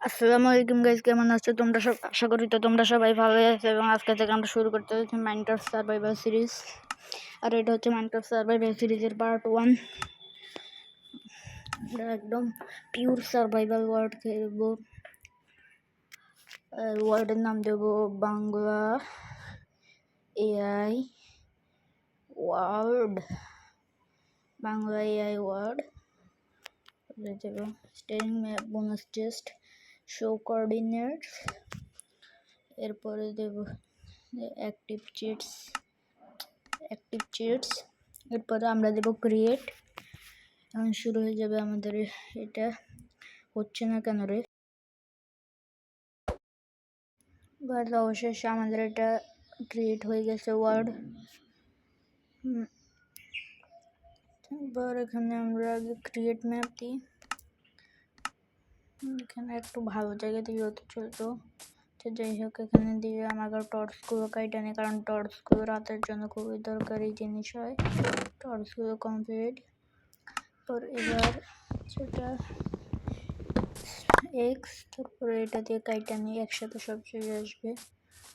আসসালামু আলাইকুম গাইস, কেমন আছো তোমরা সব? আশা করি তো তোমরা সবাই ভালো আছো। এবং আজকে থেকে আমরা শুরু করতে যাচ্ছি মাইনক্রাফট সার্ভাইভাল সিরিজ। আর এটা হচ্ছে মাইনক্রাফট সার্ভাইভাল সিরিজের পার্ট 1। আমরা একদম পিওর সার্ভাইভাল ওয়ার্ল্ড খেলবো। ওয়ার্ল্ডের নাম দেবো Bangla AI world. Bangla AI world দেবো। Staying map, bonus test, show coordinates, এরপরে দেব অ্যাক্টিভ চিটস, এরপরে আমরা দেব ক্রিয়েট। এখন শুরু হয়ে যাবে আমাদের। এটা হচ্ছে না কেন রে? বাট অবশেষে আমাদের এটা ক্রিয়েট হয়ে গেছে ওয়ার্ড। এবার এখানে আমরা আগে ক্রিয়েট ম্যাপ দিই। এখানে একটু ভালো জায়গা দিয়ে হতে চলতো। তো যাই হোক, এখানে দিয়ে আমাকে টর্চগুলো কাইটা নেই, কারণ টর্চগুলো রাতের জন্য খুবই দরকারি জিনিস হয়। টর্চগুলো কমপ্লিট পর এবার সেটা এক্স, তারপরে এটা দিয়ে কাইটা নিই, একসাথে সব চলে আসবে।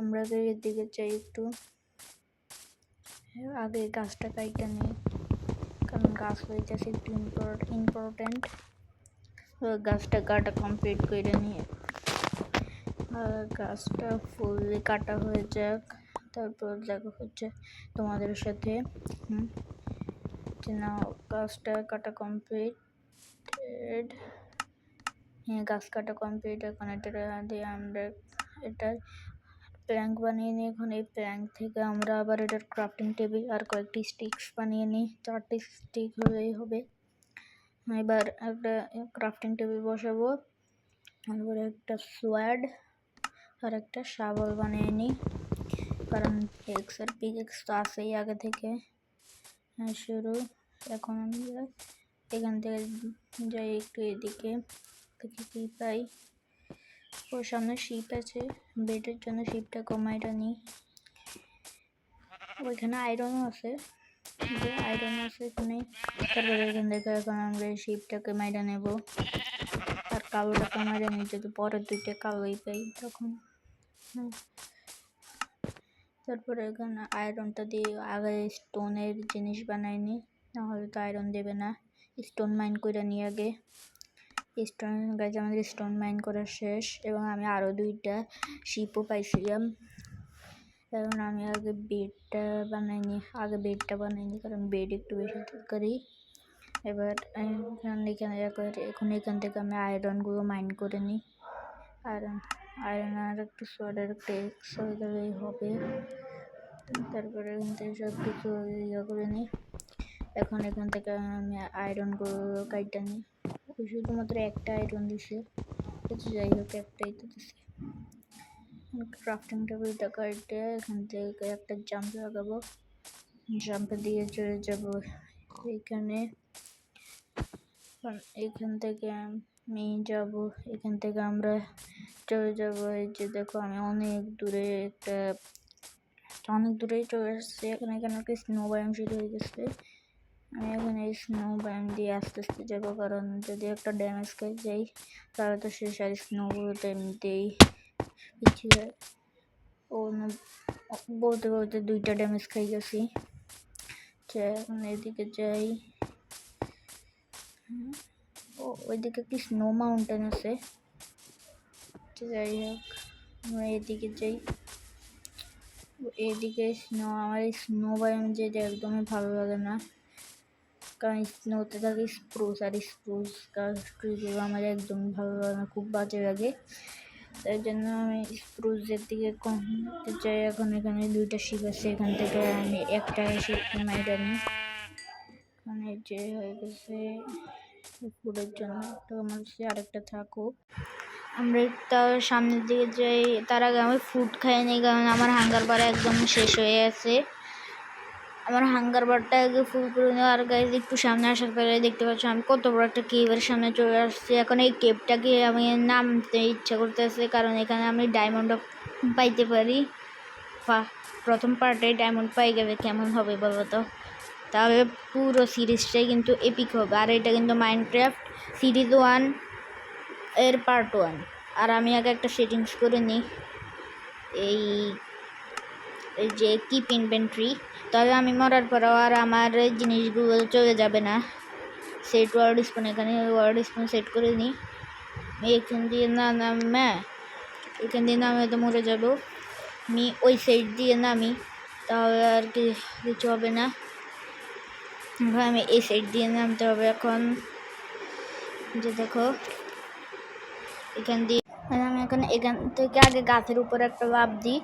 আমরা এর দিকে চাই একটু আগে গাছটা কাইটা নিই, কারণ গাছ হইতেছে একটু ইম্পর্টেন্ট। গাছটা কাটা কমপ্লিট করে নিয়ে গাছটা ফুললি কাটা হয়ে যাক, তারপর দেখা হচ্ছে তোমাদের সাথে। না, গাছটা কাটা কমপ্লিট। হ্যাঁ, গাছ কাটা কমপ্লিট। এখন এটা দিয়ে আমরা এটা প্ল্যাঙ্ক বানিয়ে নিই। এখন এই প্ল্যাঙ্ক থেকে আমরা আবার এটার ক্রাফটিং টেবিল আর কয়েকটি স্টিক্স বানিয়ে নিই। 4টি স্টিক হলেই হবে। এবার একটা ক্রাফটিং টেবিল বসাবো, তারপরে একটা সোয়ার্ড আর একটা শাবল বানিয়ে নিই, কারণ এক্স আর পিকেক্স তো আছেই আগে থেকে। শুরু। এখন আমরা এখান থেকে যাই একটু এদিকে, দেখি কি পাই। ওর সামনে শিপ আছে, বেডের জন্য শিপটা কমাইটা নিই। ওইখানে আয়রনও আছে এখানে। তারপরে এখান থেকে এখন আমরা এই শিপটাকে মাইরা নেব, আর কালোটাকে মাইরা নিই, যদি পরের দুইটা কালোই পাই তখন। তারপরে এখানে আয়রনটা দিয়ে আগে স্টোনের জিনিস বানাই নিই, নাহলে তো আয়রন দেবে না। স্টোন মাইন করে নিই আগে। স্টোন গাছ আমাদের স্টোন মাইন করা শেষ, এবং আমি আরও 2টা শিপও পাইছিলাম। এখন আমি আগে বেডটা বানাই নিই, কারণ বেড একটু বেশি দরকারি। এবার এখান থেকে আমি আয়রনগুলো মাইন করে নিই। আয়রন আর একটু সোয়ার্ডের একটা এক্স হয়ে গেলেই হবে। তারপরে এখান থেকে সব কিছু করে নিই। এখন এখান থেকে আমি আয়রনগুলো কাইটা নিই। শুধুমাত্র একটা আয়রন দিছে, যাই হোক একটাই তো দিছে। ক্রাফটিং টেবিলটা কাটে এখান থেকে একটা জাম্প লাগাবো, জাম্প দিয়ে চলে যাব এইখানে। এখান থেকে আমি যাব, এখান থেকে আমরা চলে যাব। এই যে দেখো, আমি অনেক দূরেই চলে আসছি। এখানে একটা স্নো বায়োম শুরু হয়ে গেছে। আমি এখন এই স্নো বায়োম দিয়ে আস্তে আস্তে যাবো, কারণ যদি একটা ড্যামেজ খাই যাই তাহলে তো শেষ। আর স্নোগুলোতে এমনিতেই পিছিয়ে বলতে 2টা ড্যামেজ খাই গেছি। এখন এদিকে যাই। ওইদিকে কি স্নো মাউন্টেন আছে? যাই হোক, আমরা এদিকে যাই। এদিকে আমার এই স্নো বায়োম যেতে একদমই ভালো লাগে না, কারণ স্নোতে থাকে স্প্রুস, আর স্প্রুস গাছগুলো আমার একদমই ভালো লাগে না, খুব বাজে লাগে। তাই জন্য আমি স্প্রুসের দিকে কমতে চাই। এখন এখানে 2টা শিপ আছে, এখান থেকে আমি একটা শিপ মাইরা নিই। মানে যে হয়ে গেছে ফুডের জন্য একটা মানুষে, আরেকটা থাকুক। আমরা তার সামনের দিকে যাই, তার আগে আমি ফুড খাই নিই, কারণ আমার হাঙ্গার বার একদম শেষ হয়ে আছে। আমার হাঙ্গার বারটা আগে ফুল করে নেওয়া। আর গাইজ একটু সামনে আসার পরে দেখতে পাচ্ছ আমি কত বড় একটা কেভের সামনে চলে আসছি। এখন এই কেভটাকে আমি নামতে ইচ্ছা করতেছে, কারণ এখানে আমি ডায়মন্ড পাইতে পারি। প্রথম পার্টে ডায়মন্ড পাই গেলে কেমন হবে বলো তো? তাহলে পুরো সিরিজটাই কিন্তু এপিক হবে। আর এটা কিন্তু মাইনক্রাফট সিরিজ 1 এর পার্ট 1। আর আমি আগে একটা সেটিংস করে নিই, এই এই যে কিপ ইনভেন্টরি, তবে আমি মরার পরেও আর আমার জিনিসগুলো চলে যাবে না। সেট ওয়ার্ড স্পন, এখানে ওয়ার্ড স্পন সেট করে নিই। এখান দিয়ে না নামে, এখান দিয়ে নামে তো মরে যাবো। আমি ওই সাইড দিয়ে নামি, তাহলে আর কিছু হবে না। আমি এই সাইড দিয়ে নামতে হবে এখন। যে দেখো এখান দিয়ে আমি এখান থেকে আগে গাছের উপরে একটা লাফ দিই,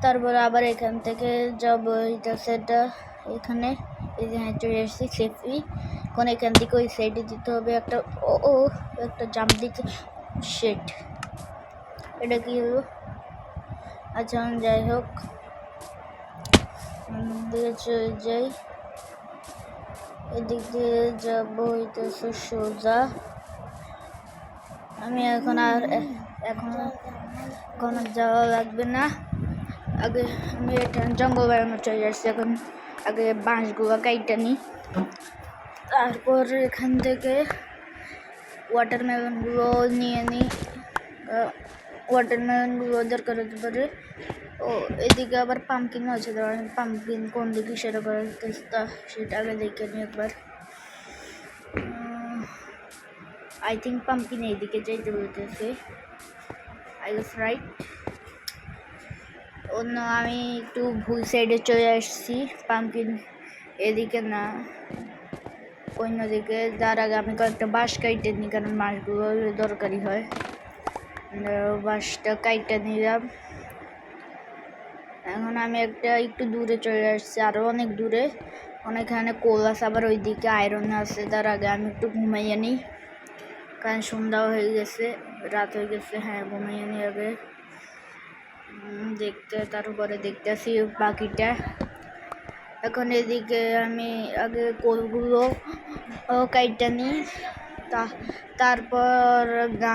তারপরে আবার এখান থেকে যাব সেটা এখানে চলে আসছি সেফলি। এখন এখান থেকে ওই সাইডে দিতে হবে একটা, ও একটা জাম্প দিতে, শেট, এটা কি হলো? আচ্ছা যাই হোক, দিয়ে চলে যাই, এদিক দিয়ে যাবো হইতেছে সোজা। আমি এখন যাওয়া লাগবে না। আগে আমি এটা জঙ্গল বাড়ানো চলে যাচ্ছি। এখন আগে বাঁশগুলো কাইটা নিই, তারপর এখান থেকে ওয়াটারমেলনগুলো নিয়ে নিই। ওয়াটারমেলনগুলো দরকার হতে পারে। ও এদিকে আবার পাম্পকিন আছে, পাম্পকিন কোন দিকে সেটা করার চেষ্টা, সেটা আগে দেখে নিই একবার। আই থিঙ্ক পাম্পকিন এইদিকে যাইতে বলতেছে, আই গেস রাইট। অন্য আমি একটু ভুল সাইডে চলে আসছি, পাম্পকিন এদিকে না অন্যদিকে। যার আগে আমি কয়েকটা বাঁশ কাইটে নিই, কারণ বাঁশগুলো দরকারি হয়। বাঁশটা কাইটে নিলাম। এখন আমি একটু দূরে চলে আসছি, আরও অনেক দূরে, অনেকখানে কোল আছে, আবার ওইদিকে আয়রন আছে। তার আগে আমি একটু ঘুমাইয়ে নিই, কারণ সন্ধ্যাও হয়ে গেছে, রাত হয়ে গেছে। হ্যাঁ, ঘুমাইয়ে নিই আগে। তারপরে দেখতে আসি বাকিটা। এখন এদিকে আমি আগে কোলগুলো কাইটা নিই, তারপর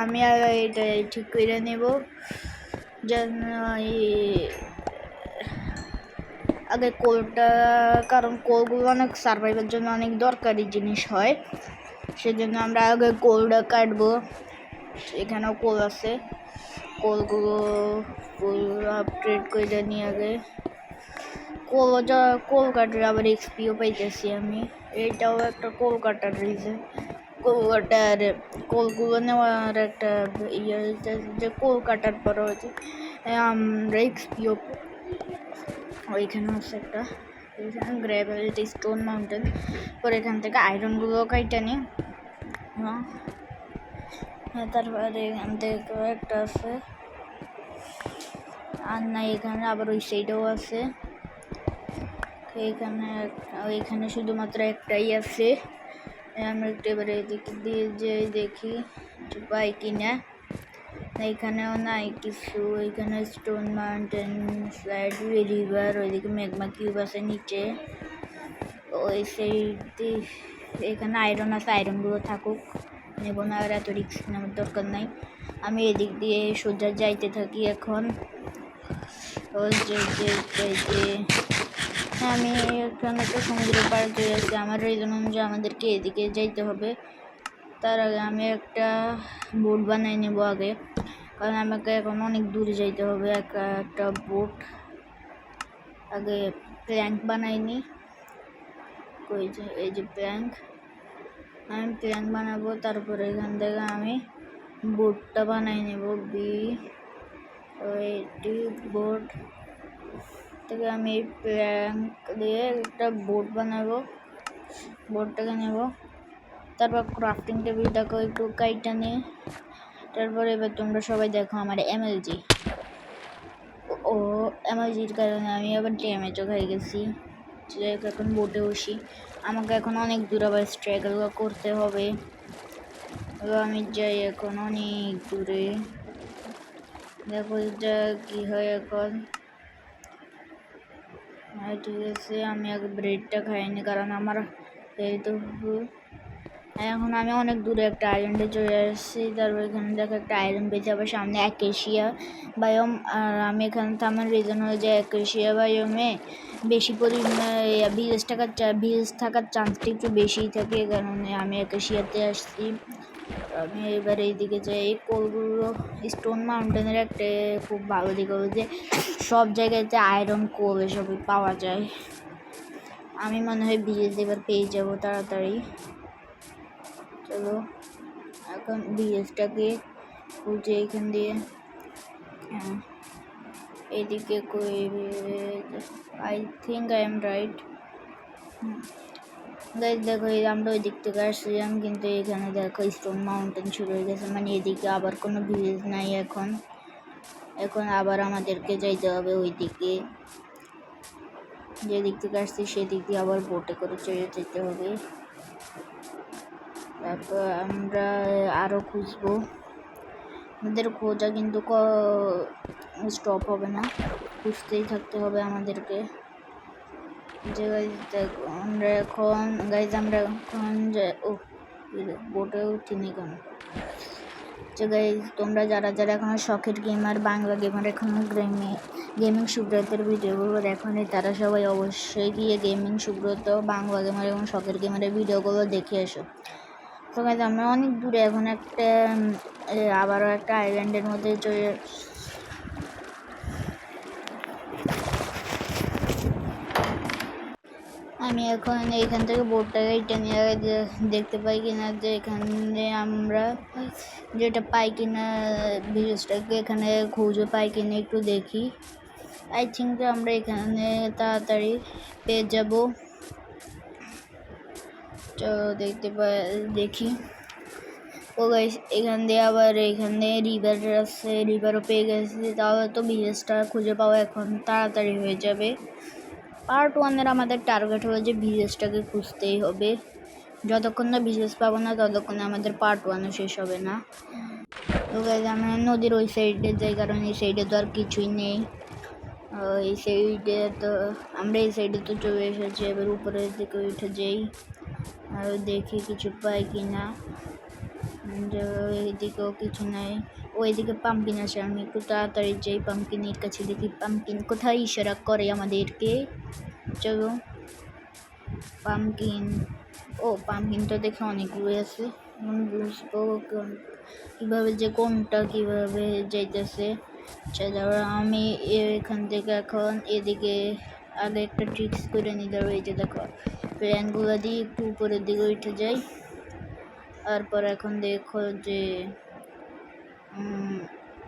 আমি এটা ঠিক করে নেব। যেন আগে কোলটা, কারণ কোলগুলো অনেক সার্ভাইভের জন্য অনেক দরকারি জিনিস হয়, সেজন্য আমরা আগে কোলটা কাটবো। এখানেও কোল আছে, কোল আপগ্রেড করে নিই আগে। কোল কাটার আবার এক্সপিও পাইতেছি আমি, এটাও একটা কোল কাটার রিজন। কোলগুলো নেওয়ার একটা ইয়ে হচ্ছে যে কোল কাটার পর হচ্ছে আমরা এক্সপিও। ওইখানে হচ্ছে একটা গ্রেভেলিটি স্টোন মাউন্টেন। পরে এখান থেকে আয়রনগুলো কাইটা নিই। হ্যাঁ, তারপরে এখান থেকে একটা আছে, আর না এখানে আবার ওই সাইডেও আছে। ওইখানে শুধুমাত্র একটাই আছে। আমরা একটু এবারে এদিকে দিয়ে যে দেখি পাই কিনা। এখানেও নাই কিছু। এখানে স্টোন মাউন্টেন, স্লাইড রিভার, ওইদিকে ম্যাগমা কিউব আছে নিচে, ওই সাইডে এখানে আয়রন আছে, আয়রনগুলো থাকুক, নেব না, আর এত রিস্ক নেওয়ার দরকার নাই। আমি এদিক দিয়ে সোজা যাইতে থাকি। এখন আমি এখানে তো সমুদ্রের পাড়ে চলে আসছি, আমার রিজন অনুযায়ী আমাদেরকে এদিকে যাইতে হবে। তার আগে আমি একটা বোট বানাই নেব আগে, কারণ আমাকে এখন অনেক দূরে যাইতে হবে। একটা বোট আগে প্ল্যাঙ্ক বানাই নিই। এই যে প্ল্যাঙ্ক, আমি প্ল্যাঙ্ক বানাবো, তারপরে এখান থেকে আমি বোটটা বানাই নেব। বোট থেকে আমি প্ল্যাঙ্ক দিয়ে একটা বোট বানাবো, বোটটাকে নেব। তারপর ক্রাফটিং টেবিলটাকে একটু কাইটা নিই। তারপরে এবার তোমরা সবাই দেখো আমার এমএলজি। এমএলজির কারণে আমি আবার ড্যামেজও খাই গেছি। এখন বোটে বসি, আমাকে এখন অনেক দূর আবার স্ট্রাগল করতে হবে। আমি যাই এখন অনেক দূরে, দেখো যা কি হয় এখন। ঠিক আছে, আমি আগে ব্রেডটা খাইনি, কারণ আমার এইটুকু। এখন আমি অনেক দূরে একটা আইল্যান্ডে চলে আসছি। তারপর এখানে দেখো একটা আইল্যান্ড পেয়েছি, আবার সামনে অ্যাকেশিয়া বায়োম। আর আমি এখানে থামার রিজন হয়ে যায় অ্যাকেশিয়া বায়োমে বেশি পরিমাণে ভিলেজ থাকার চান্সটা একটু বেশিই থাকে, কারণে আমি অ্যাকেশিয়াতে আসছি। আমি এবার এইদিকে যাই। কোলগুলো স্টোন মাউন্টেনের একটা খুব ভালো দিক হলো যে সব জায়গাতে আয়রন কোল এসবই পাওয়া যায়। আমি মনে হয় বিএস এবার পেয়ে যাবো তাড়াতাড়ি। চলো এখন বিএসটাকে খুঁজে এখান দিয়ে। হ্যাঁ এদিকে কই, I think I am right. Guys দেখো আমরা ওই দিক থেকে আসছিলাম, কিন্তু এখানে দেখো স্টোন মাউন্টেন শুরু হয়ে গেছে, মানে এদিকে আবার কোনো ভিলেজ নাই। এখন আবার আমাদেরকে যাইতে হবে ওই দিকে, যে দিক থেকে আসছি সেদিক দিয়ে আবার বোটে করে চলে যেতে হবে। তারপর আমরা আরও খুঁজবো, আমাদের খোঁজা কিন্তু স্টপ হবে না, খুঁজতেই থাকতে হবে আমাদেরকে। যে আমরা এখন বোটে উঠিনি কেন। যে গাইজ তোমরা যারা যারা এখন শখের গেমার, বাংলা গেমার, এখন গেমিং সুব্রতের ভিডিওগুলো দেখোনি, তারা সবাই অবশ্যই গিয়ে গেমিং সুব্রত বাংলা গেমার এবং শখের গেমারের ভিডিওগুলো দেখে এসো। তো গাইজ আমরা অনেক দূরে এখন আবারও একটা আইল্যান্ডের মধ্যে চলে। আমি এখন এইখান থেকে বোটটাকে টেনে দেখতে পাই কিনা যে এখানে আমরা যেটা পাই কিনা, ভিলেজটাকে এখানে খুঁজে পাই কিনা একটু দেখি। আই থিঙ্ক আমরা এখানে তাড়াতাড়ি পেয়ে যাব। তো দেখি। ও গাইস এখান দিয়ে আবার এখানে রিভার আছে, রিভারও পেয়ে গেছি। তাহলে তো ভিলেজটা খুঁজে পাওয়া এখন তাড়াতাড়ি হয়ে যাবে। পার্ট 1-এর আমাদের টার্গেট হলো যে ভিলেজটাকে খুঁজতেই হবে। যতক্ষণ না ভিলেজ পাবো না ততক্ষণে আমাদের পার্ট 1-ও শেষ হবে না। তো গাইস আমরা নদীর ওই সাইডে যাই, কারণ এই সাইডে তো আর কিছুই নেই। এই সাইডে তো আমরা এই সাইডে তো চলে এসেছি, এবার উপরের দিকে উঠে যাই আর দেখি কিছু পাই কি না। এইদিকেও কিছু নাই, ওইদিকে পাম্পকিন আছে। আমি একটু তাড়াতাড়ি যাই পাম্পকিনের কাছে, দেখি পাম্পকিন কোথায় ইশারা করে আমাদেরকে। চলো পাম্পকিন, পাম্পকিন তো দেখে অনেকগুলো আছে, বুঝবো কীভাবে যে কোনটা কীভাবে যাইতেছে। আমি এখান থেকে এখন এদিকে আগে একটা ট্রিক্স করে নিতে হবে। এই যে দেখো প্ল্যানগুলো দিয়ে একটু উপরের দিকে উঠে যাই। তারপর এখন দেখো যে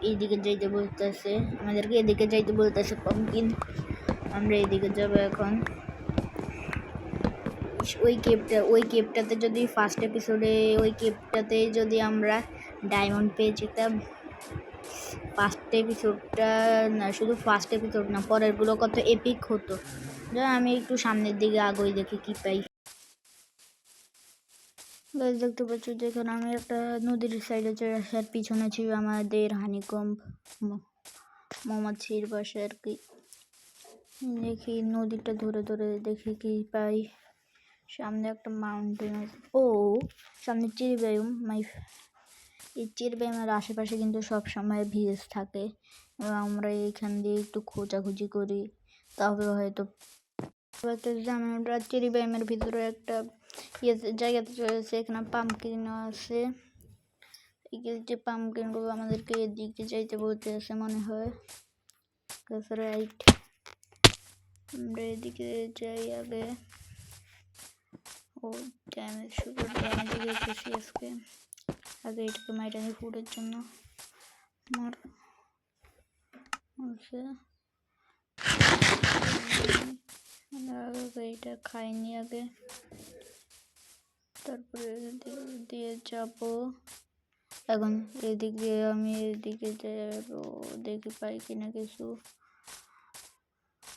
এইদিকে যাইতে বলতেছে আমাদেরকে, এদিকে যাইতে বলতেছে পাম্পকিন। আমরা এদিকে যাবো এখন। ওই কেপটাতে যদি ফার্স্ট এপিসোডে ওই কেপটাতে যদি আমরা ডায়মন্ড পেয়ে যেতাম, ফার্স্ট এপিসোডটা না, শুধু ফার্স্ট এপিসোড না, পরেরগুলো কত এপিক হতো। আমি একটু সামনের দিকে আগে দেখি কি পাই। দেখতে পাচ্ছ দেখুন আমি একটা নদীর সাইডে চলে আসি, আর পিছনে ছিল আমাদের হানিকম্ব মৌমাছির বাসা আর কি। দেখি নদীটা ধরে ধরে দেখি কি পাই। সামনে একটা মাউন্টেন আছে, সামনে চিরবায়ুম। এই চিরবায়ুমের আশেপাশে কিন্তু সব সময় ভিলেজ থাকে, এবং আমরা এইখান দিয়ে একটু খোঁজাখুঁজি করি, তাহলে হয়তো আমরা চিরবায়ুমের ভিতরে একটা জায়গাতে চলেছে। এখানে পাম্পকিনও আছে, যে পাম্পকিনগুলো আমাদেরকে এদিকে যাইতে বলতে আছে মনে হয়। রাইট, আমরা এদিকে যাই আগে। ড্যামেজ শুধু ড্যামেজ গেছি আজকে। আগে এটাকে মাইটানি ফুডের জন্য আমার এটা খাইনি আগে, তারপরে দিয়ে যাবো। এখন এদিক দিয়ে আমি এদিকে যাবো, দেখি পাই কিনা কিছু।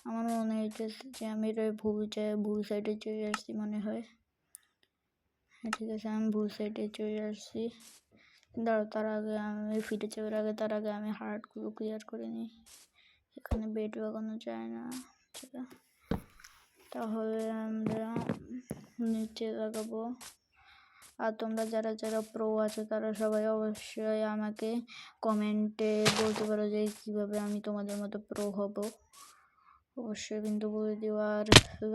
আমার মনে হইতেছে যে আমি এটা ভুল সাইডে চলে আসছি মনে হয়। হ্যাঁ ঠিক আছে, আমি ভুল সাইডে চলে আসছি। দাঁড়ো, তার আগে আমি ফিরে যাওয়ার আগে তার আগে আমি হার্টগুলো ক্লিয়ার করে নিই। এখানে বেড লাগানো যায় না, তাহলে আমরা নিচে লাগাবো। আর তোমরা যারা যারা প্রো আছো তারা সবাই অবশ্যই আমাকে কমেন্টে বলতে পারো যে কীভাবে আমি তোমাদের মতো প্রো হব, অবশ্যই কিন্তু বলে দিও। আর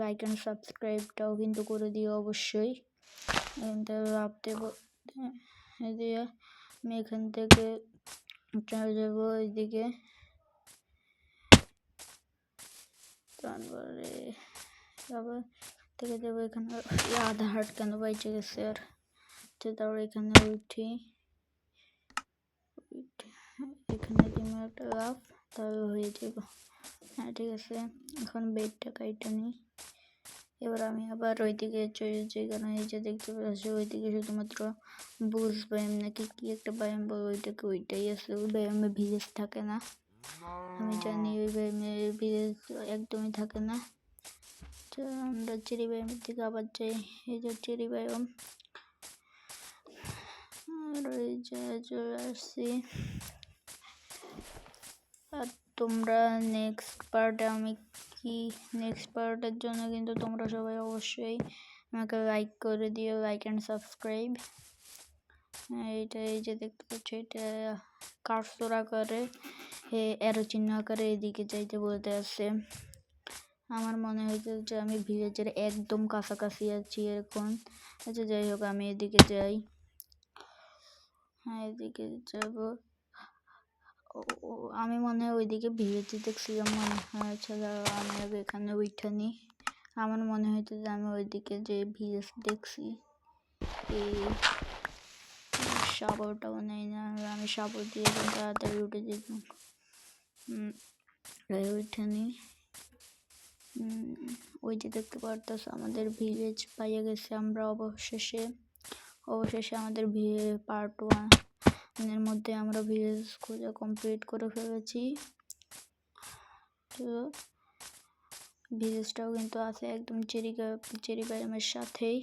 লাইক অ্যান্ড সাবস্ক্রাইবটাও কিন্তু করে দিও অবশ্যই। ভাবতে এই দিয়ে আমি এখান থেকে চলে যাবো এইদিকে, তারপরে আবার থেকে যাবো এখানে। আধা হাট কেন বাইচে গেছে আর, তারপরে এখানে উঠি, এখানে তুমি একটা লাভ তাহলে হয়ে যাব। হ্যাঁ ঠিক আছে, এখন বেডটা কাইটা নিই। এবার আমি আবার ওইদিকে চলে যাই, কারণ এই যে দেখতে পাচ্ছি ওইদিকে শুধুমাত্র বুঝ ব্যায়াম নাকি কি একটা ব্যায়াম বলো, ওইটাকে ওইটাই আছে, ওই ব্যায়ামে ভিলেজ থাকে না। আমি জানি ওই ব্যায়ামে ভিলেজ একদমই থাকে না। তো আমরা চেরি ব্যায়ামের দিকে আবার যাই। এই যে চেরি ব্যায়াম, আর ওই যে চলে আসছি। আর তোমরা নেক্সট পার্টের জন্য কিন্তু তোমরা সবাই অবশ্যই আমাকে লাইক করে দিও, লাইক অ্যান্ড সাবস্ক্রাইব। এইটা এই যে দেখতে পাচ্ছ, এটা কার্সর আকারে অ্যারো চিহ্ন আকারে এদিকে যাইতে বলতে আছে। আমার মনে হয়েছে যে আমি ভিলেজের একদম কাছাকাছি আছি এখন। আচ্ছা যাই হোক, আমি এদিকে যাই। হ্যাঁ এদিকে যাব। আমি মনে হয় ওইদিকে ভিলেজে দেখছিলাম মনে হয়। আচ্ছা আমি আগে এখানে উঠে নিই। আমার মনে হইতো যে আমি ওইদিকে যে ভিলেজ দেখছি। এই সাবরটাও নেই না, আমি সাবর দিয়ে তাড়াতাড়ি উঠে যেত। উঠে নিই। ওই যে দেখতে পারতেছ আমাদের ভিলেজ পাইয়ে গেছে আমরা অবশেষে আমাদের পার্ট 1 এর মধ্যে আমরা ভিলেজ খুঁজে কমপ্লিট করে ফেলেছি। তো ভিলেজটাও কিন্তু আছে একদম চেরি ব্যায়ামের সাথেই।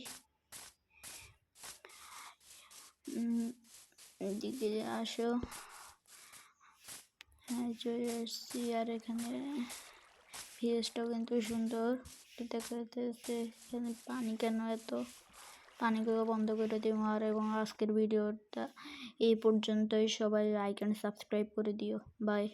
এদিকে আসো। হ্যাঁ চলে আসছি। আর এখানে ভিলেজটাও কিন্তু সুন্দর দেখা যাচ্ছে। এখানে পানি কেন এত, পানিগুলো বন্ধ করে দিও। আর এবং আজকের ভিডিওটা এই পর্যন্তই। সবাই লাইক অ্যান্ড সাবস্ক্রাইব করে দিও। বাই।